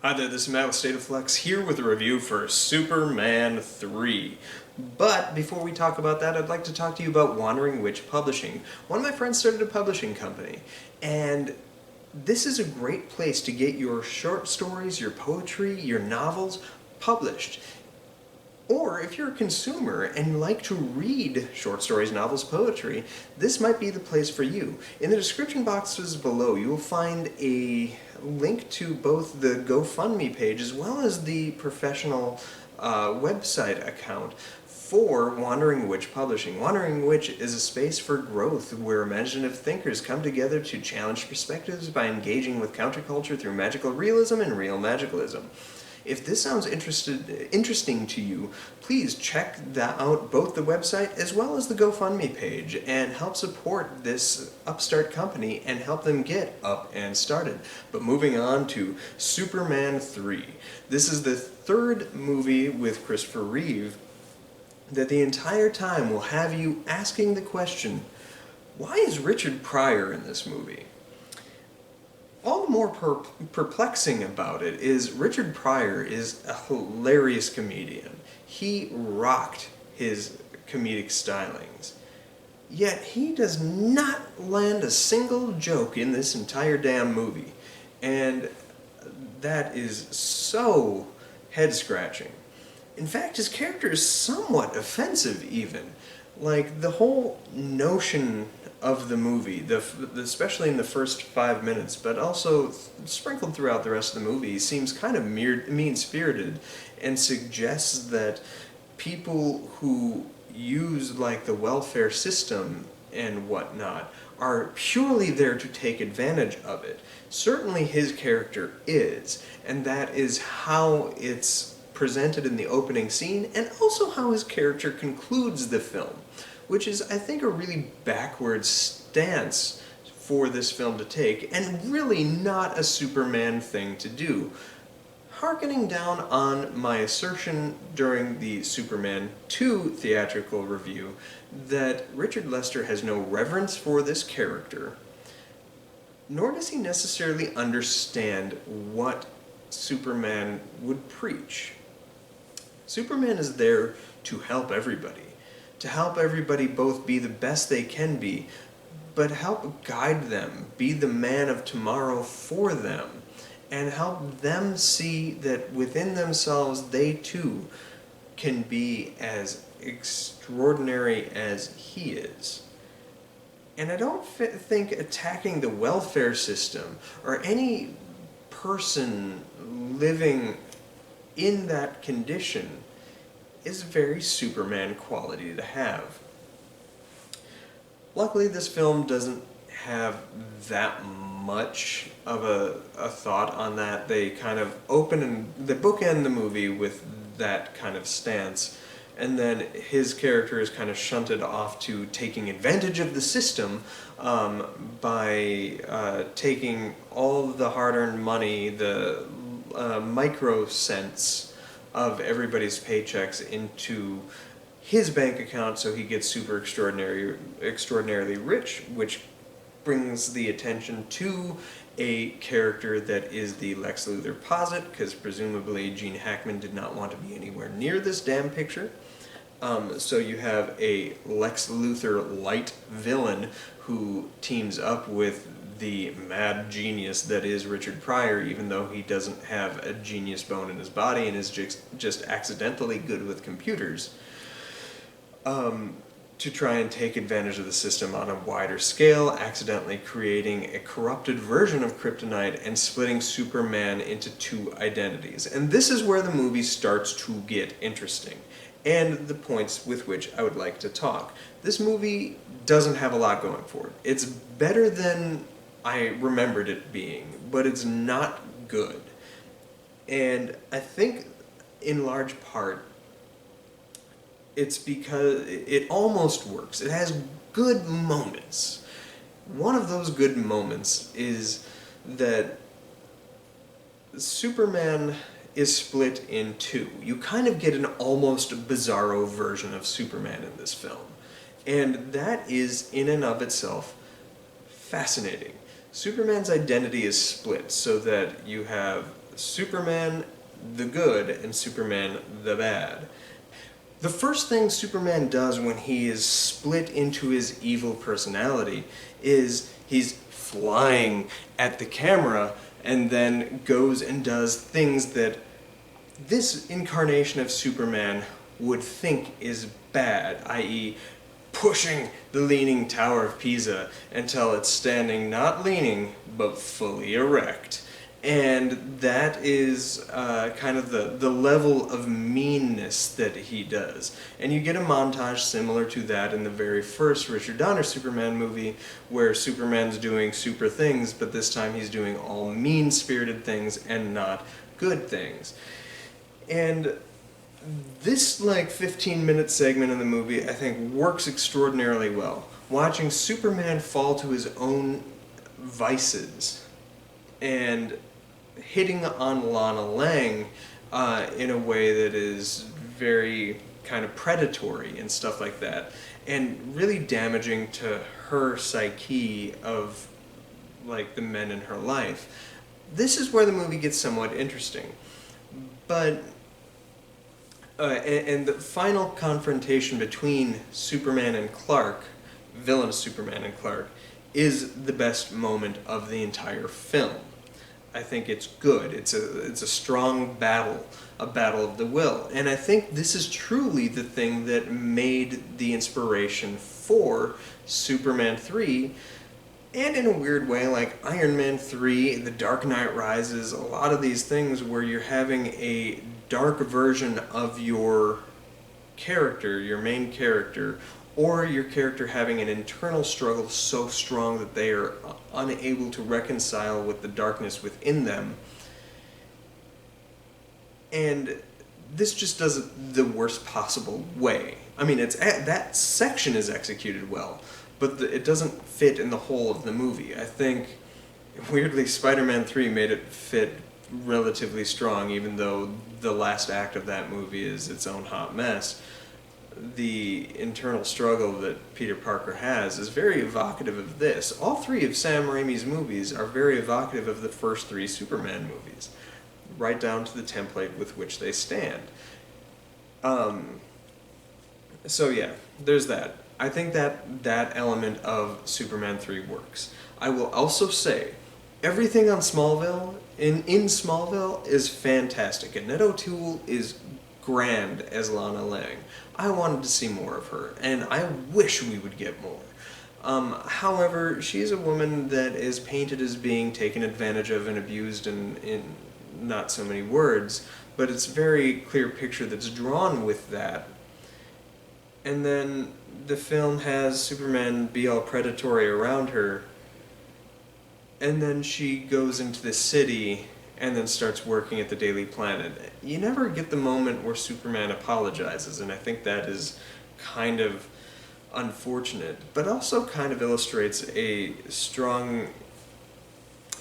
Hi there, this is Matt with State of Flux here with a review for Superman 3. But before we talk about that, I'd like to talk to you about Wandering Witch Publishing. One of my friends started a publishing company, and this is a great place to get your short stories, your poetry, your novels published. Or if you're a consumer and you like to read short stories, novels, poetry, this might be the place for you. In the description boxes below, you will find a link to both the GoFundMe page as well as the professional website account for Wandering Witch Publishing. Wandering Witch is a space for growth where imaginative thinkers come together to challenge perspectives by engaging with counterculture through magical realism and real magicalism. If this sounds interesting to you, please check out both the website as well as the GoFundMe page and help support this upstart company and help them get up and started. But moving on to Superman 3. This is the third movie with Christopher Reeve that the entire time will have you asking the question, why is Richard Pryor in this movie? All the more perplexing about it is Richard Pryor is a hilarious comedian. He rocked his comedic stylings. Yet he does not land a single joke in this entire damn movie. And that is so head-scratching. In fact, his character is somewhat offensive even. Like, the whole notion of the movie, especially in the first 5 minutes, but also sprinkled throughout the rest of the movie, seems kind of mean-spirited and suggests that people who use, like, the welfare system and whatnot are purely there to take advantage of it. Certainly his character is, and that is how it's presented in the opening scene, and also how his character concludes the film, which is, I think, a really backwards stance for this film to take, and really not a Superman thing to do. Harkening down on my assertion during the Superman 2 theatrical review that Richard Lester has no reverence for this character, nor does he necessarily understand what Superman would preach. Superman is there to help everybody both be the best they can be, but help guide them, be the man of tomorrow for them, and help them see that within themselves they too can be as extraordinary as he is. And I don't think attacking the welfare system or any person living in that condition is a very Superman quality to have. Luckily, this film doesn't have that much of a thought on that. They kind of they bookend the movie with that kind of stance, and then his character is kind of shunted off to taking advantage of the system by taking all the hard-earned money, the micro-cents of everybody's paychecks into his bank account so he gets extraordinarily rich, which brings the attention to a character that is the Lex Luthor posit, because presumably Gene Hackman did not want to be anywhere near this damn picture. So you have a Lex Luthor light villain who teams up with the mad genius that is Richard Pryor, even though he doesn't have a genius bone in his body and is just accidentally good with computers, to try and take advantage of the system on a wider scale, accidentally creating a corrupted version of Kryptonite and splitting Superman into two identities. And this is where the movie starts to get interesting, and the points with which I would like to talk. This movie doesn't have a lot going for it. It's better than I remembered it being, but it's not good. And I think, in large part, it's because it almost works. It has good moments. One of those good moments is that Superman is split in two. You kind of get an almost Bizarro version of Superman in this film. And that is, in and of itself, fascinating. Superman's identity is split so that you have Superman the good and Superman the bad. The first thing Superman does when he is split into his evil personality is he's flying at the camera and then goes and does things that this incarnation of Superman would think is bad, i.e. pushing the Leaning Tower of Pisa until it's standing not leaning, but fully erect. And that is kind of the level of meanness that he does. And you get a montage similar to that in the very first Richard Donner Superman movie, where Superman's doing super things, but this time he's doing all mean-spirited things and not good things. And this 15-minute segment in the movie, I think, works extraordinarily well. Watching Superman fall to his own vices and hitting on Lana Lang in a way that is very kind of predatory and stuff like that, and really damaging to her psyche of the men in her life. This is where the movie gets somewhat interesting. But and the final confrontation between Superman and Clark, villain Superman and Clark, is the best moment of the entire film. I think it's good. It's a strong battle, a battle of the will. And I think this is truly the thing that made the inspiration for Superman 3, and in a weird way, like Iron Man 3, The Dark Knight Rises, a lot of these things where you're having a dark version of your character, your main character, or your character having an internal struggle so strong that they are unable to reconcile with the darkness within them. And this just does it the worst possible way. I mean, that section is executed well, but it doesn't fit in the whole of the movie. I think, weirdly, Spider-Man 3 made it fit relatively strong, even though the last act of that movie is its own hot mess. The internal struggle that Peter Parker has is very evocative of this. All three of Sam Raimi's movies are very evocative of the first three Superman movies, right down to the template with which they stand. So yeah, there's that. I think that element of Superman 3 works. I will also say, everything on Smallville, in Smallville, is fantastic. Annette O'Toole is grand as Lana Lang. I wanted to see more of her, and I wish we would get more. However, she's a woman that is painted as being taken advantage of and abused in not so many words, but it's a very clear picture that's drawn with that. And then the film has Superman be all predatory around her, and then she goes into the city and then starts working at the Daily Planet. You never get the moment where Superman apologizes, and I think that is kind of unfortunate, but also kind of illustrates a strong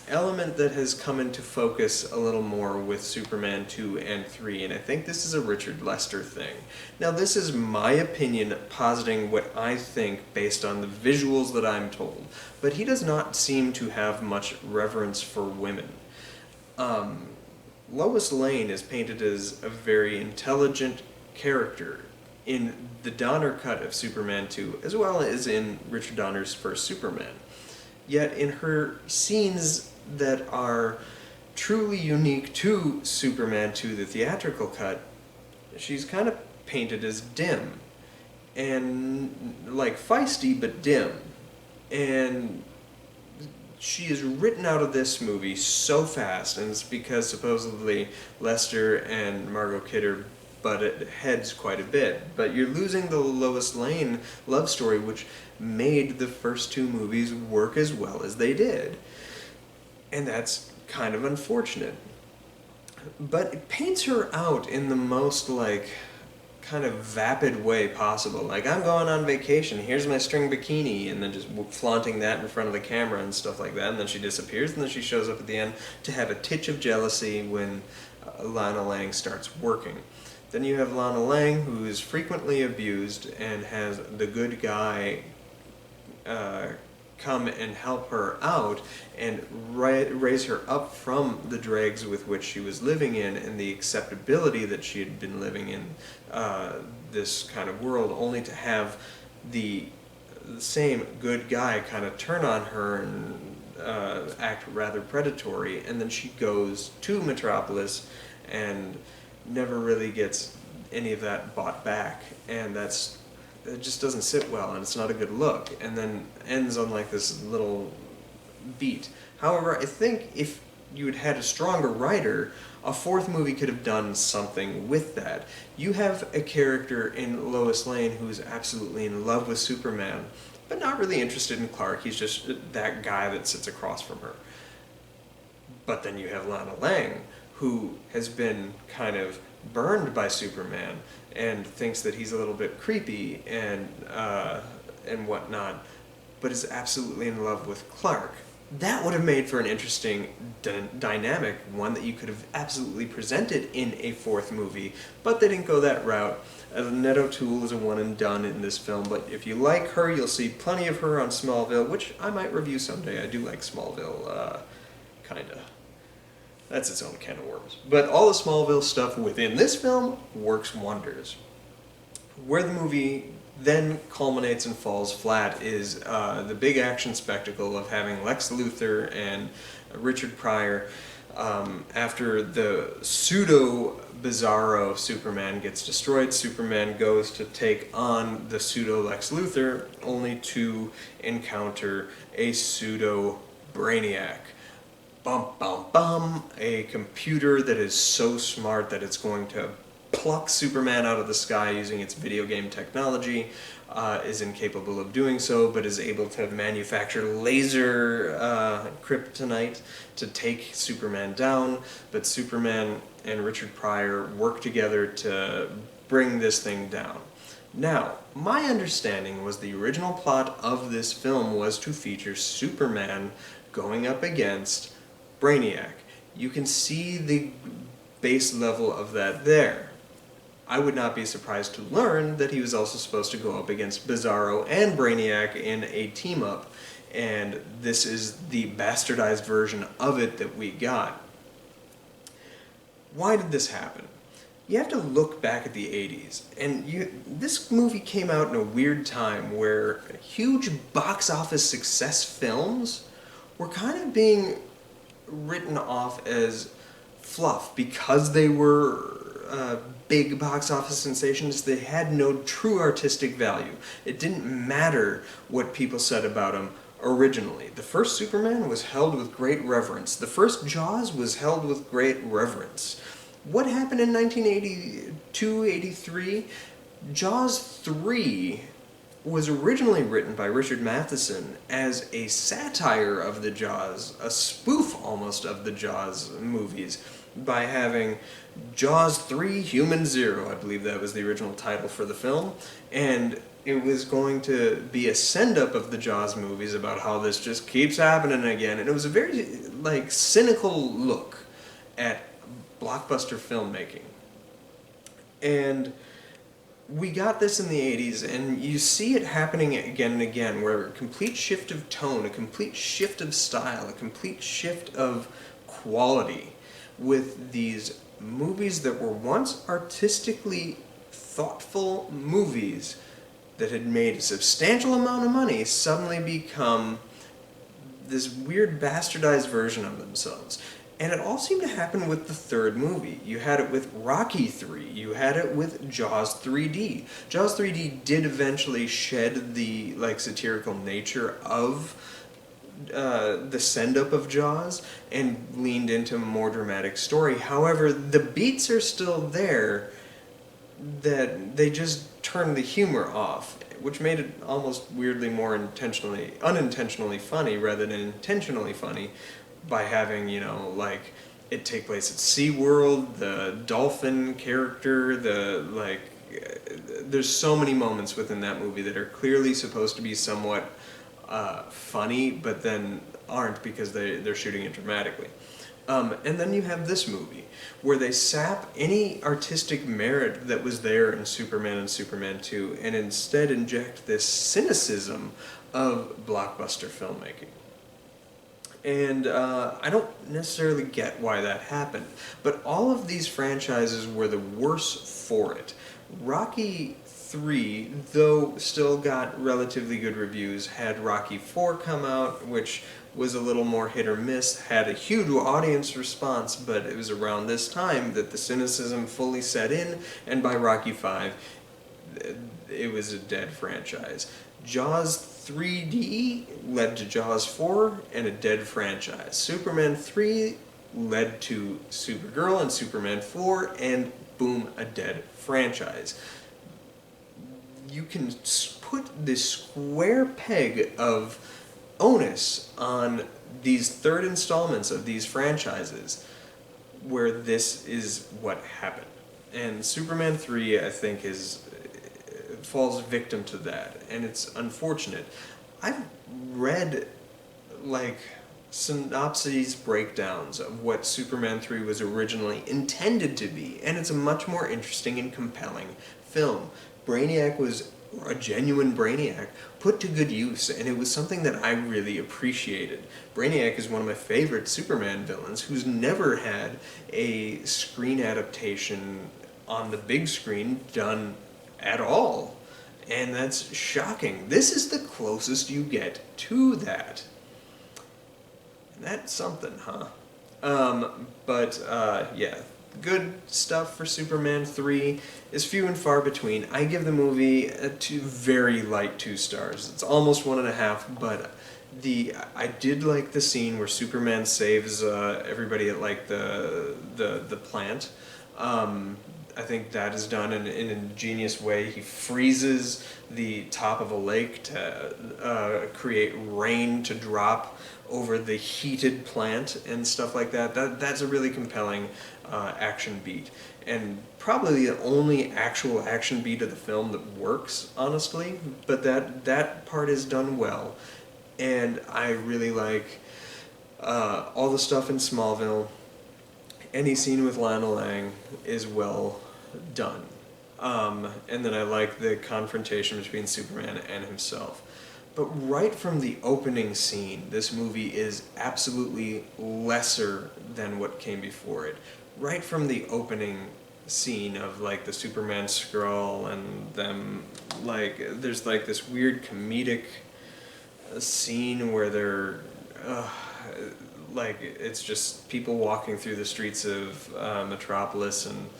element that has come into focus a little more with Superman 2 and 3, and I think this is a Richard Lester thing. Now, this is my opinion, positing what I think based on the visuals that I'm told, but he does not seem to have much reverence for women. Lois Lane is painted as a very intelligent character in the Donner cut of Superman 2, as well as in Richard Donner's first Superman. Yet in her scenes that are truly unique to Superman 2, the theatrical cut, she's kind of painted as dim. And feisty, but dim. And she is written out of this movie so fast, and it's because supposedly Lester and Margot Kidder butted heads quite a bit. But you're losing the Lois Lane love story, which made the first two movies work as well as they did. And that's kind of unfortunate. But it paints her out in the most, kind of vapid way possible. I'm going on vacation, here's my string bikini, and then just flaunting that in front of the camera and stuff like that, and then she disappears, and then she shows up at the end to have a titch of jealousy when Lana Lang starts working. Then you have Lana Lang, who is frequently abused and has the good guy come and help her out and raise her up from the dregs with which she was living in and the acceptability that she had been living in this kind of world, only to have the same good guy kind of turn on her and act rather predatory, and then she goes to Metropolis and never really gets any of that bought back, and it just doesn't sit well, and it's not a good look, and then ends on like this little beat. However, I think if you had had a stronger writer, a fourth movie could have done something with that. You have a character in Lois Lane who's absolutely in love with Superman, but not really interested in Clark. He's just that guy that sits across from her. But then you have Lana Lang, who has been kind of burned by Superman and thinks that he's a little bit creepy and whatnot, but is absolutely in love with Clark. That would have made for an interesting dynamic, one that you could have absolutely presented in a fourth movie, but they didn't go that route. Annette O'Toole is a one and done in this film, but if you like her, you'll see plenty of her on Smallville, which I might review someday. I do like Smallville, kinda. That's its own can of worms. But all the Smallville stuff within this film works wonders. Where the movie then culminates and falls flat is the big action spectacle of having Lex Luthor and Richard Pryor, after the pseudo Bizarro Superman gets destroyed, Superman goes to take on the pseudo Lex Luthor, only to encounter a pseudo Brainiac. Bum bum bum, a computer that is so smart that it's going to pluck Superman out of the sky using its video game technology, is incapable of doing so, but is able to manufacture laser kryptonite to take Superman down. But Superman and Richard Pryor work together to bring this thing down. Now, my understanding was the original plot of this film was to feature Superman going up against Brainiac. You can see the base level of that there. I would not be surprised to learn that he was also supposed to go up against Bizarro and Brainiac in a team-up, and this is the bastardized version of it that we got. Why did this happen? You have to look back at the 80s, and this movie came out in a weird time where huge box office success films were kind of being written off as fluff because they were big box office sensations. They had no true artistic value. It didn't matter what people said about them originally. The first Superman was held with great reverence. The first Jaws was held with great reverence. What happened in 1982-83? Jaws 3 was originally written by Richard Matheson as a satire of the Jaws, a spoof almost of the Jaws movies, by having Jaws 3 Human Zero, I believe that was the original title for the film, and it was going to be a send-up of the Jaws movies about how this just keeps happening again, and it was a very, cynical look at blockbuster filmmaking. And we got this in the 80s, and you see it happening again and again, where a complete shift of tone, a complete shift of style, a complete shift of quality with these movies that were once artistically thoughtful movies that had made a substantial amount of money suddenly become this weird bastardized version of themselves. And it all seemed to happen with the third movie. You had it with Rocky 3. You had it with Jaws 3D. Jaws 3D did eventually shed the satirical nature of the send-up of Jaws and leaned into a more dramatic story. However, the beats are still there that they just turned the humor off, which made it almost weirdly more unintentionally funny rather than intentionally funny, by having, it take place at SeaWorld, the dolphin character, there's so many moments within that movie that are clearly supposed to be somewhat funny, but then aren't because they're shooting it dramatically. And then you have this movie, where they sap any artistic merit that was there in Superman and Superman 2, and instead inject this cynicism of blockbuster filmmaking. And I don't necessarily get why that happened, but all of these franchises were the worse for it. Rocky 3, though still got relatively good reviews, had Rocky 4 come out, which was a little more hit or miss, had a huge audience response, but it was around this time that the cynicism fully set in, and by Rocky 5, it was a dead franchise. Jaws 3D led to Jaws 4 and a dead franchise. Superman 3 led to Supergirl and Superman 4 and boom, a dead franchise. You can put this square peg of onus on these third installments of these franchises where this is what happened. And Superman 3, I think, falls victim to that, and it's unfortunate. I've read like synopses, breakdowns of what Superman 3 was originally intended to be, and it's a much more interesting and compelling film. Brainiac was a genuine Brainiac put to good use, and it was something that I really appreciated. Brainiac is one of my favorite Superman villains who's never had a screen adaptation on the big screen done at all. And that's shocking. This is the closest you get to that. And that's something, huh? Yeah. Good stuff for Superman 3 is few and far between. I give the movie a very light 2 stars. It's almost 1.5, but I did like the scene where Superman saves everybody at like the plant. I think that is done in an ingenious way. He freezes the top of a lake to create rain to drop over the heated plant and stuff like that. That's a really compelling action beat. And probably the only actual action beat of the film that works, honestly. But that part is done well. And I really like all the stuff in Smallville. Any scene with Lana Lang is well done. And then I like the confrontation between Superman and himself. But right from the opening scene, this movie is absolutely lesser than what came before it. Right from the opening scene of like the Superman scroll and them, like, there's like this weird comedic scene where they're like, it's just people walking through the streets of Metropolis, and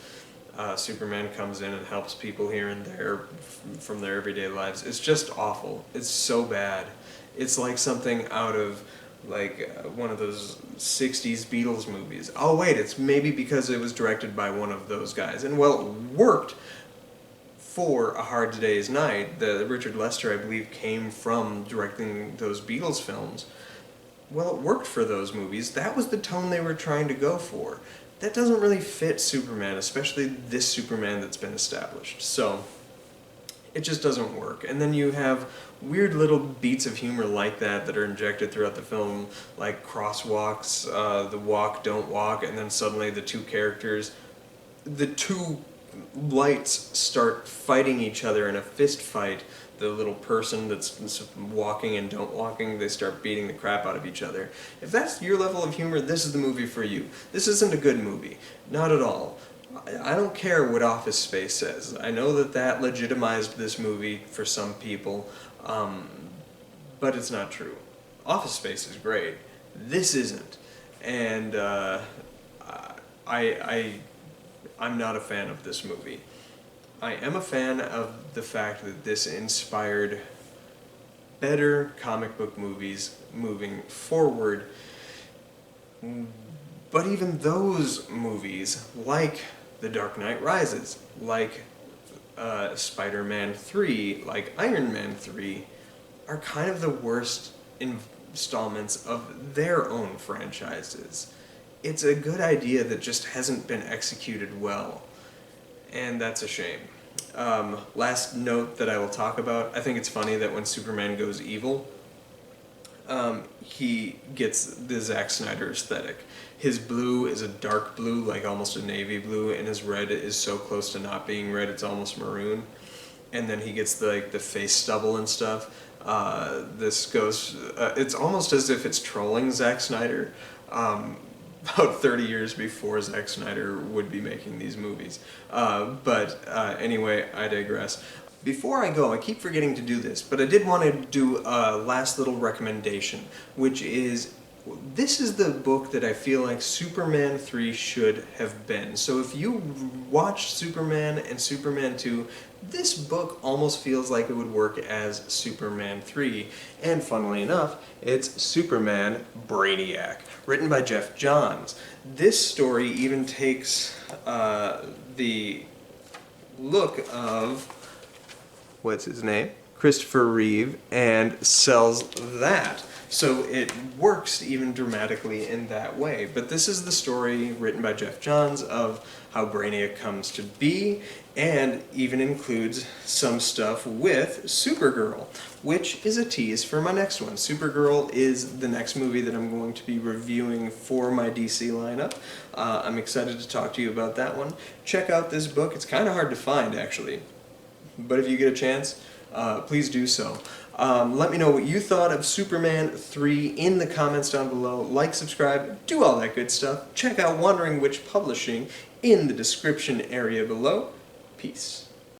Superman comes in and helps people here and there from their everyday lives. It's just awful. It's so bad. It's like something out of like one of those 60s Beatles movies. Oh wait, it's maybe because it was directed by one of those guys. And well, it worked for A Hard Day's Night. The Richard Lester, I believe, came from directing those Beatles films. Well, it worked for those movies. That was the tone they were trying to go for. That doesn't really fit Superman, especially this Superman that's been established. So, it just doesn't work. And then you have weird little beats of humor like that are injected throughout the film, like crosswalks, the walk, don't walk, and then suddenly the two characters, the two lights start fighting each other in a fist fight. The little person that's walking and don't walking, they start beating the crap out of each other. If that's your level of humor, this is the movie for you. This isn't a good movie. Not at all. I don't care what Office Space says. I know that legitimized this movie for some people, but it's not true. Office Space is great. This isn't. And I'm not a fan of this movie. I am a fan of the fact that this inspired better comic book movies moving forward, but even those movies, like The Dark Knight Rises, like Spider-Man 3, like Iron Man 3, are kind of the worst installments of their own franchises. It's a good idea that just hasn't been executed well. And that's a shame. Last note that I will talk about, I think it's funny that when Superman goes evil, he gets the Zack Snyder aesthetic. His blue is a dark blue, like almost a navy blue, and his red is so close to not being red it's almost maroon. And then he gets the face stubble and stuff. This goes, it's almost as if it's trolling Zack Snyder. About 30 years before Zack Snyder would be making these movies. But anyway, I digress. Before I go, I keep forgetting to do this, but I did want to do a last little recommendation, which is, this is the book that I feel like Superman 3 should have been. So if you watched Superman and Superman 2, this book almost feels like it would work as Superman 3. And funnily enough, it's Superman Brainiac, written by Jeff Johns. This story even takes the look of, what's his name? Christopher Reeve, and sells that. So it works even dramatically in that way. But this is the story written by Jeff Johns of how Brainiac comes to be, and even includes some stuff with Supergirl, which is a tease for my next one. Supergirl is the next movie that I'm going to be reviewing for my DC lineup. I'm excited to talk to you about that one. Check out this book. It's kind of hard to find, actually. But if you get a chance, please do so. Let me know what you thought of Superman 3 in the comments down below. Like, subscribe, do all that good stuff. Check out Wandering Witch Publishing in the description area below. Peace.